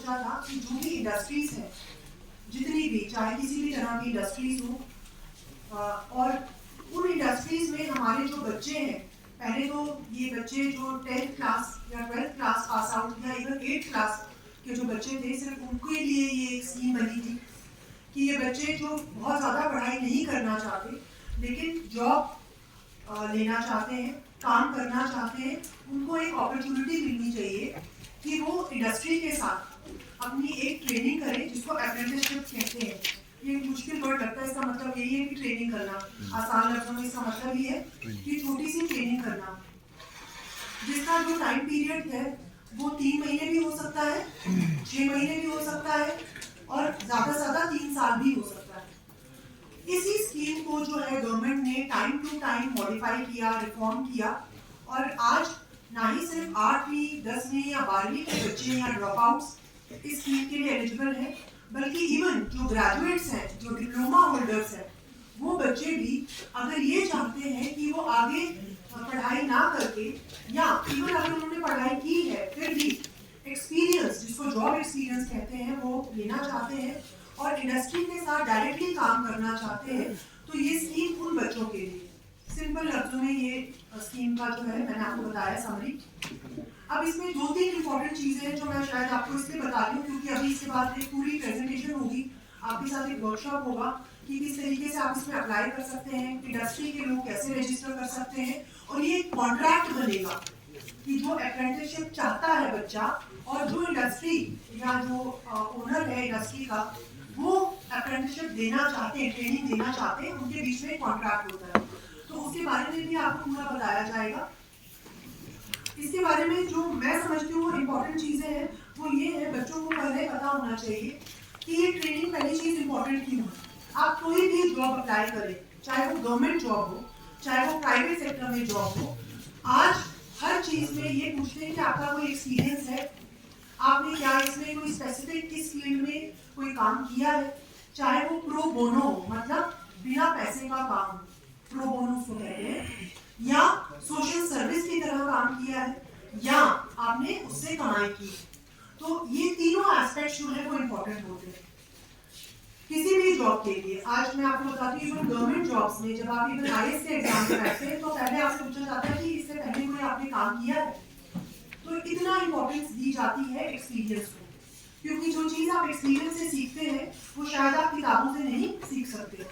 सोचा था कि जो भी इंडस्ट्रीज हैं, जितनी भी, चाहे किसी भी तरह की इंडस्ट्रीज हो, और उन इंडस्ट्रीज में हमारे जो बच्चे हैं, पहले तो ये बच्चे जो 10th क्लास या 12th क्लास पास आउट या इवन 8th क्लास के जो बच्चे थे, सिर्फ उनके लिए ये एक स्कीम बनी थी कि ये बच्चे जो बहुत ज़्यादा पढ़ाई नहीं करना चाहते लेकिन जॉब लेना चाहते हैं, काम करना चाहते हैं, उनको एक अपॉर्चुनिटी मिलनी चाहिए कि वो इंडस्ट्री के साथ अपनी एक ट्रेनिंग करें, जिसको अप्रेंटिसशिप कहते हैं। ये मुश्किल वर्ड लगता है, इसका मतलब यही है कि ट्रेनिंग करना। आसान लफ्जों में इसका मतलब ये है कि छोटी सी ट्रेनिंग करना, जिसका जो टाइम पीरियड है वो 3 महीने भी हो सकता है, 6 महीने भी हो सकता है, और ज़्यादा से ज़्यादा 3 साल भी हो सकता है। इसी स्कीम को जो है गवर्नमेंट ने टाइम टू टाइम मॉडिफाई किया, रिफॉर्म किया, और आज ना ही सिर्फ 8वीं, 10वीं या 12वीं के बच्चे या ड्रॉप आउट्स इस स्कीम के लिए एलिजिबल हैं, बल्कि इवन जो ग्रेजुएट्स हैं, जो डिप्लोमा होल्डर्स हैं, वो बच्चे भी अगर ये चाहते हैं कि वो आगे पढ़ाई ना करके, या इवन अगर उन्होंने पढ़ाई की है फिर भी एक्सपीरियंस, जिसको जॉब एक्सपीरियंस कहते हैं, वो लेना चाहते हैं और इंडस्ट्री के साथ डायरेक्टली काम करना चाहते हैं, तो ये स्कीम उन बच्चों के लिए। सिंपल लफ्जों में ये स्कीम का जो है मैंने आपको बताया समरी। अब इसमें 2-3 इंपॉर्टेंट चीजें हैं जो मैं शायद आपको इसलिए बता रही हूँ क्योंकि अभी इसके बाद एक पूरी प्रेजेंटेशन होगी, आपके साथ एक वर्कशॉप होगा कि किस तरीके से आप इसमें अप्लाई कर सकते हैं, इंडस्ट्री के लोग कैसे रजिस्टर कर सकते हैं, और ये एक कॉन्ट्रैक्ट बनेगा कि जो अप्रेंटिसशिप चाहता है बच्चा और जो इंडस्ट्री या जो ओनर है इंडस्ट्री का, वो अप्रेंटिसशिप देना चाहते हैं, ट्रेनिंग देना चाहते हैं, उनके बीच में कॉन्ट्रैक्ट होता है। तो उसके बारे में भी आपको पूरा बताया जाएगा। इसके बारे में जो मैं समझती हूँ इम्पोर्टेंट चीजें हैं वो ये है, बच्चों को पहले पता होना चाहिए कि ये ट्रेनिंग पहली चीज इम्पोर्टेंट क्यों है। आप कोई भी जॉब अप्लाई करें, चाहे वो गवर्नमेंट जॉब हो, चाहे वो प्राइवेट सेक्टर में जॉब हो, आज हर चीज में ये पूछते हैं कि आपका कोई एक्सपीरियंस है, आपने क्या इसमें कोई स्पेसिफिक इस फील्ड में कोई काम किया है, चाहे वो प्रो बोनो हो, मतलब बिना पैसे का काम, प्रो बोनो को कहते हैं, या सोशल सर्विस की तरह काम किया है, या आपने उससे कमाई की। तो ये तीनों एस्पेक्ट जो है वो इम्पोर्टेंट होते हैं किसी भी जॉब के लिए। आज मैं आपको बताती हूँ गवर्नमेंट जॉब्स में जब आप इवन आईएएस के एग्जाम में बैठते हैं तो पहले आपसे पूछा जाता है कि इससे पहले कोई आपने काम किया है, तो इतना इम्पोर्टेंस दी जाती है एक्सपीरियंस को, क्योंकि जो चीज़ आप एक्सपीरियंस से सीखते हैं वो शायद आप किताबों से नहीं सीख सकते।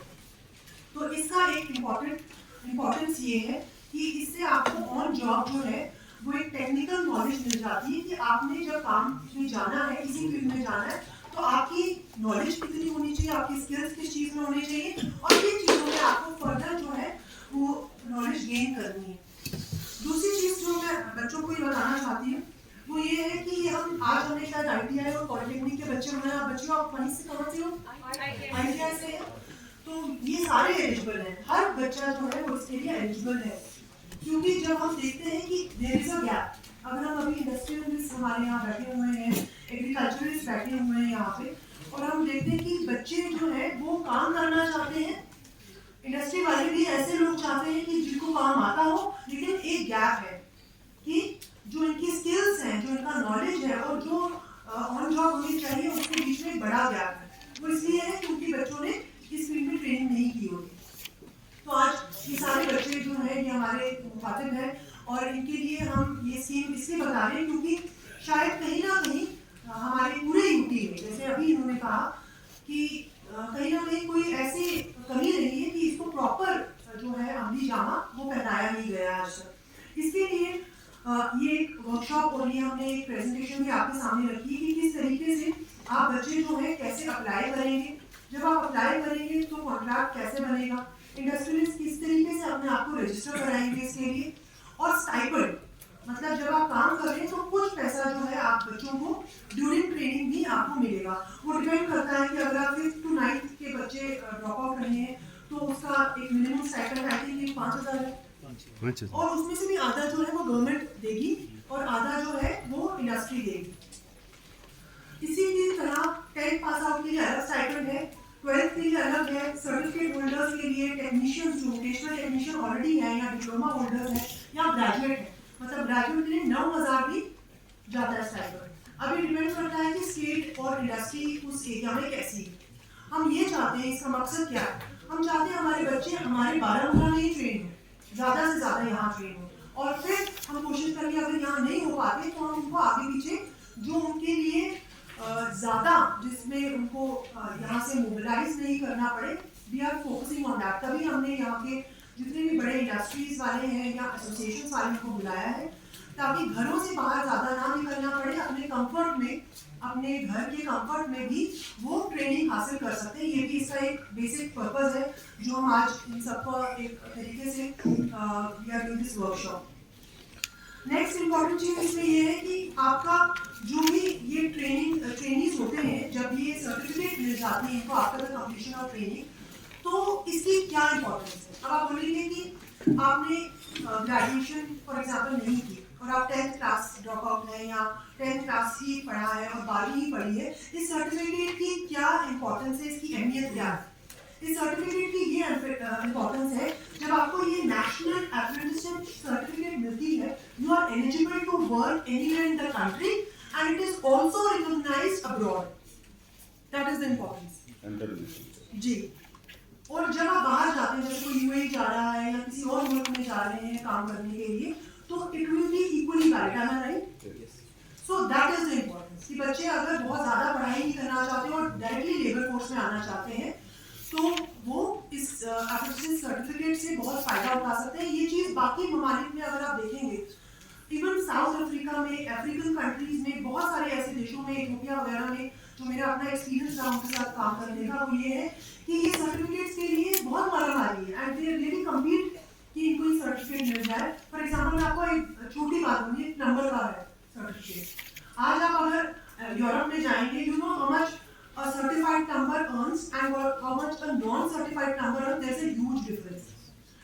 तो इसका एक इम्पोर्टेंस ये है कि इससे आपको ऑन जॉब जो है वो एक टेक्निकल नॉलेज मिल जाती है कि आपने जब काम में जाना है, किसी फील्ड में जाना है, तो आपकी नॉलेज कितनी होनी चाहिए, आपकी स्किल्स किस चीज़ में होनी चाहिए, और किन चीज़ों में आपको फर्दर जो है वो नॉलेज गेन करनी है। दूसरी चीज़ जो मैं बच्चों को ये बताना चाहती हूँ वो ये है कि हम आज हमने शायद ITI और पॉलिटेक्निक के बच्चे बनाए। बच्चों आप वहीं से कहाँ से हो? ITI से है। तो ये सारे एलिजिबल हैं, हर बच्चा जो है वो इसके लिए एलिजिबल है, क्योंकि जब हम देखते हैं कि देयर इज अ गैप, अगर हम अभी इंडस्ट्रियलिस्ट हमारे यहाँ बैठे हुए हैं, एग्रीकल्चरिस्ट बैठे हुए हैं यहाँ पे, और हम देखते हैं कि बच्चे जो है वो काम करना चाहते हैं, इंडस्ट्री वाले भी ऐसे लोग चाहते हैं कि जिनको काम आता हो, लेकिन एक गैप है कि जो इनकी स्किल्स हैं, जो इनका नॉलेज है और जो ऑन जॉब होनी चाहिए, उसके बीच में एक बड़ा गैप है। वो इसलिए है क्योंकि बच्चों ने इस फील्ड में ट्रेनिंग नहीं की होगी। तो आज ये सारे बच्चे जो हैं ये हमारे मुखातिब हैं, और इनके लिए हम ये स्कीम इसलिए बता रहे हैं क्योंकि शायद कहीं ना कहीं हमारे पूरे यूपी में, जैसे अभी इन्होंने कहा कि कहीं ना कहीं कोई ऐसी कमी रही है कि इसको प्रॉपर जो है अमली जामा वो पहनाया नहीं गया आज तक। इसके लिए ये एक वर्कशॉप और ये हमने एक प्रेजेंटेशन भी आपके सामने रखी कि किस तरीके से आप बच्चे जो है कैसे अप्लाई करेंगे, जब आप अप्लाई करेंगे तो कॉन्ट्रैक्ट कैसे बनेगा, इंडस्ट्रियलिस्ट किस तरीके से अपने आप को रजिस्टर कराएंगे इसके लिए, और स्टाइपेंड, मतलब जब आप काम कर रहे हैं तो कुछ पैसा जो है आप बच्चों को ड्यूरिंग ट्रेनिंग भी आपको मिलेगा। वो डिपेंड करता है कि अगर आप 5th to 9th के बच्चे ड्रॉप आउट रहे हैं तो उसका एक मिनिमम स्टाइपेंड आई थिंक 5,000 है, और उसमें से भी आधा जो है वो गवर्नमेंट देगी और आधा जो है वो इंडस्ट्री देगी। इसी की तरह 10th पास आउट के लिए अलग स्टाइपेंड है, 12th के लिए अलग है, सर्टिफिकेट होल्डर्स के लिए, टेक्नीशियंस जो वोकेशनल टेक्नीशियन ऑलरेडी है या डिप्लोमा होल्डर्स है या ग्रेजुएट है, मतलब ग्रेजुएट के लिए 9,000 भी जाता है स्टाइपेंड। अब ये डिपेंड करता है कि स्टेट और इंडस्ट्री उस एरिया में कैसी है। हम ये चाहते हैं, इसका मकसद क्या है, हम चाहते हैं हमारे बच्चे हमारे बारामूला में ही ट्रेन हो, ज़्यादा से ज़्यादा यहाँ ट्रेन हो, और फिर हम कोशिश करेंगे अगर यहाँ नहीं हो पाते तो हम उनको आगे पीछे जो उनके लिए ज़्यादा जिसमें उनको यहाँ से मोबिलाइज नहीं करना पड़े, we are focusing on that. तभी हमने यहाँ के जितने भी बड़े इंडस्ट्रीज वाले हैं या एसोसिएशन वाले को बुलाया है, ताकि घरों से बाहर ज़्यादा ना निकलना पड़े, अपने कंफर्ट में, अपने घर के कंफर्ट में भी वो ट्रेनिंग हासिल कर सकते हैं। ये भी इसका एक बेसिक पर्पस है जो हम आज इन सबको एक तरीके से we are doing this workshop. Next important चीज़ इसमें ये है कि आपका जो भी ये ट्रेनिंग्स होते हैं, जब ये सर्टिफिकेट मिल जाती है इनको after the completion of training, तो इसकी क्या इंपॉर्टेंस है। अब आप बोलेंगे कि आपने ग्रेजुएशन फॉर एग्जाम्पल नहीं की और आप 10th क्लास ड्रॉप आउट हैं या 10th क्लास ही पढ़ा है और 12वीं ही पढ़ी है, इस सर्टिफिकेट की क्या इंपॉर्टेंस है, इसकी अहमियत क्या है। इस सर्टिफिकेट की ये इंपॉर्टेंस है, जब आपको ये नेशनल अप्रेंटिसशिप सर्टिफिकेट मिलती है, you are eligible to work anywhere in the country and it is also recognised abroad. That is the importance जी। और जब आप बाहर जाते हैं, जैसे कोई यूएई जा रहा है या किसी और मुल्क में जा रहे हैं काम करने के लिए, तो it will be equally valid, है ना, right. So that is the importance कि बच्चे अगर बहुत ज़्यादा पढ़ाई नहीं करना चाहते और डायरेक्टली लेबर फोर्स में आना चाहते हैं, तो वो इस अप्रेंटिस सर्टिफिकेट से बहुत फ़ायदा उठा सकते हैं। ये चीज़ बाकी ममालिक में अगर आप देखेंगे, इवन साउथ अफ्रीका में, अफ्रीकन कंट्रीज़ में, बहुत सारे ऐसे देशों में, इथियोपिया वगैरह में, जो मेरा अपना एक्सपीरियंस रहा उनके साथ काम करने का, वो ये है कि ये सर्टिफिकेट्स के लिए बहुत मारामारी है एंड दे रियली कम्पीट कि इनको ये सर्टिफिकेट मिल जाए। फॉर एग्जाम्पल मैं आपको एक छोटी बात बोली, एक नंबर का है सर्टिफिकेट। आज आप अगर यूरोप में जाएंगे, you know how much a certified number earns and how much a non-certified number earns. There's a huge difference.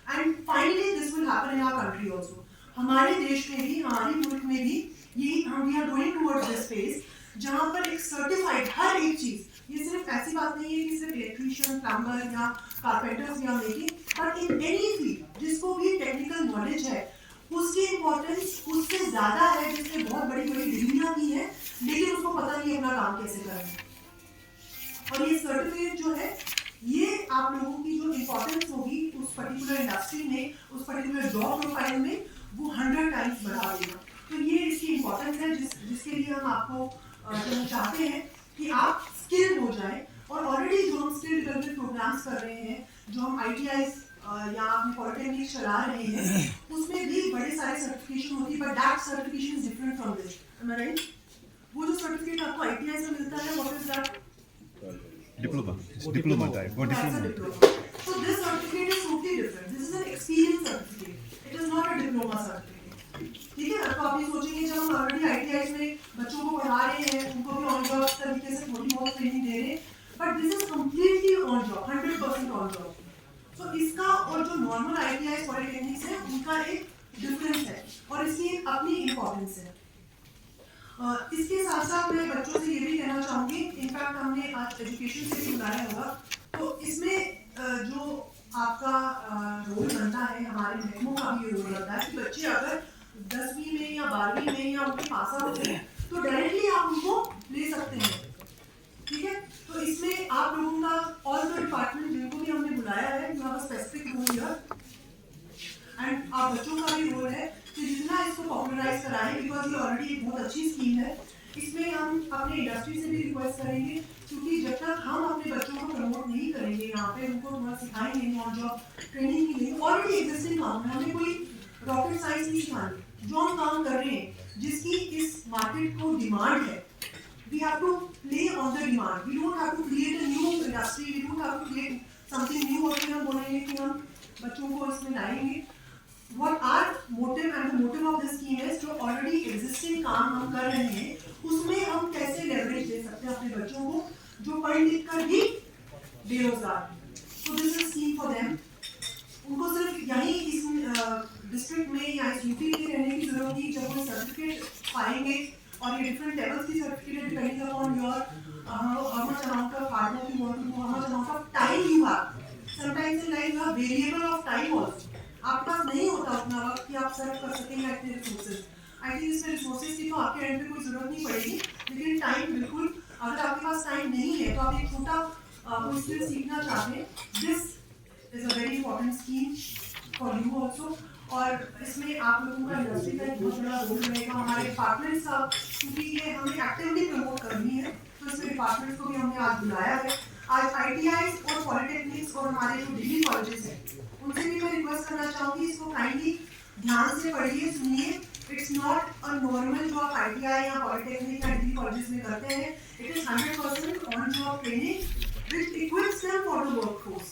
And finally, this will happen in our country also. हमारे देश में भी, हमारे मुल्क में भी, यही हम we are going towards this phase, जहाँ पर एक सर्टिफाइड हर एक चीज़, ये सिर्फ ऐसी बात नहीं है कि सिर्फ इलेक्ट्रीशियन, प्लम्बर या कारपेंटर्स या making, but in any field जिसको भी टेक्निकल नॉलेज है, उसकी इम्पोर्टेंस उससे ज़्यादा है जिसने बहुत बड़ी बड़ी डिग्रियाँ की है लेकिन उसको पता नहीं अपना काम कैसे करना है। और ये सर्टिफिकेट जो है, ये आप लोगों की जो इम्पोर्टेंस होगी उस पर्टिकुलर इंडस्ट्री में, उस पर्टिकुलर जॉब प्रोफाइल में, वो 100 टाइम्स बढ़ा देगा। तो ये इसकी इम्पोर्टेंस है जिसके लिए हम आपको जो चाहते हैं कि आप स्किल हो जाए। और ऑलरेडी जो हम स्किल डेवलपमेंट प्रोग्राम्स कर रहे हैं, जो हम ITIs या अपने पॉलिटेक्निक चला रहे हैं, उसमें भी बड़े सारे सर्टिफिकेशन होती है, but that certification is different from this, am I right. वो जो सर्टिफिकेट आपको ITI से मिलता है, what is that? Diploma. It's diploma type. What That's a diploma? diploma. So this certificate is totally different. This is an experience certificate. It is not a diploma certificate. ठीक है? तो आप ये सोचेंगे जब हम ऑलरेडी ITIs में बच्चों को पढ़ा रहे हैं, उनको भी ऑन जॉब तरीके से थोड़ी बहुत ट्रेनिंग दे रहे हैं, but this is completely on job, 100% on job. तो इसका और जो नॉर्मल ITIs पॉलिटेक्निक्स है, उनका एक डिफरेंस है और इसकी एक अपनी इम्पोर्टेंस है। इसके साथ साथ मैं बच्चों से ये भी कहना चाहूँगी, इनफैक्ट हमने आज एजुकेशन से भी बुलाया होगा, तो इसमें जो आपका रोल बनता है, हमारे महकमों का भी रोल बनता है कि बच्चे अगर 10वीं में या 12वीं में या उनके पास आउट हैं तो डायरेक्टली आप उनको ले सकते हैं, ठीक है। तो इसमें आप लोगों का ऑल द डिपार्टमेंट जिनको भी हमने बुलाया है, you have a specific role here and आप बच्चों का भी रोल है कि जितना इसको पॉपुलराइज कराएं, बिकॉज ये ऑलरेडी एक बहुत अच्छी स्कीम है। इसमें हम अपने इंडस्ट्री से भी रिक्वेस्ट करेंगे, क्योंकि जब तक हम अपने बच्चों को प्रमोट नहीं करेंगे, यहाँ पे उनको थोड़ा सिखाएंगे, ऑन जॉब ट्रेनिंग की नहीं, ऑलरेडी एग्जिस्टिंग काम है, हमें कोई रॉकेट साइंस नहीं सिखानी। जो हम काम कर रहे हैं, जिसकी इस मार्केट को डिमांड है, we have to play on the demand. We don't have to create a new industry, we don't have to create something new और फिर हम बोलेंगे कि हम बच्चों को इसमें लाएंगे। What our motive and the motive of this scheme is, जो already existing काम हम कर रहे हैं, उसमें हम कैसे leverage दे सकते हैं अपने बच्चों को जो पढ़ लिख कर भी बेरोजगार हैं। So this is scheme for them. उनको सिर्फ यहीं इस डिस्ट्रिक्ट में या इस यूपी में रहने की जरूरत नहीं, जब वो सर्टिफिकेट पाएंगे और ये डिफरेंट लेवल्स की certificate depending upon your how much amount of hard work you want to do, how much amount of time you have. Sometimes in life you have variable of time also. आपके पास नहीं होता उतना वक्त कि आप सर्व कर सकेंगे अपने रिसोर्सेज। आई थिंक इसमें रिसोर्सेज की तो आपके एंड पे कोई जरूरत नहीं पड़ेगी, लेकिन टाइम बिल्कुल वो स्किल सीखना चाहते हैं, this is a very important scheme for you also. और इसमें आप लोगों का इंडस्ट्री का एक बहुत बड़ा रोल रहेगा। हमारे डिपार्टमेंट्स का, क्योंकि ये हमें एक्टिवली प्रमोट करनी है, तो इसमें डिपार्टमेंट्स को भी हमने आज बुलाया है। आज ITIs और पॉलिटेक्निक्स और हमारे जो डिग्री कॉलेजेस हैं उनसे भी मैं रिक्वेस्ट करना चाहूँगी, इसको काइंडली ध्यान से पढ़िए, सुनिए। इट्स नॉट अ नॉर्मल जो आप ITI या पॉलिटेक्निक या डिग्री कॉलेजेस में करते हैं, it is 100% on job training which equips them for the workforce.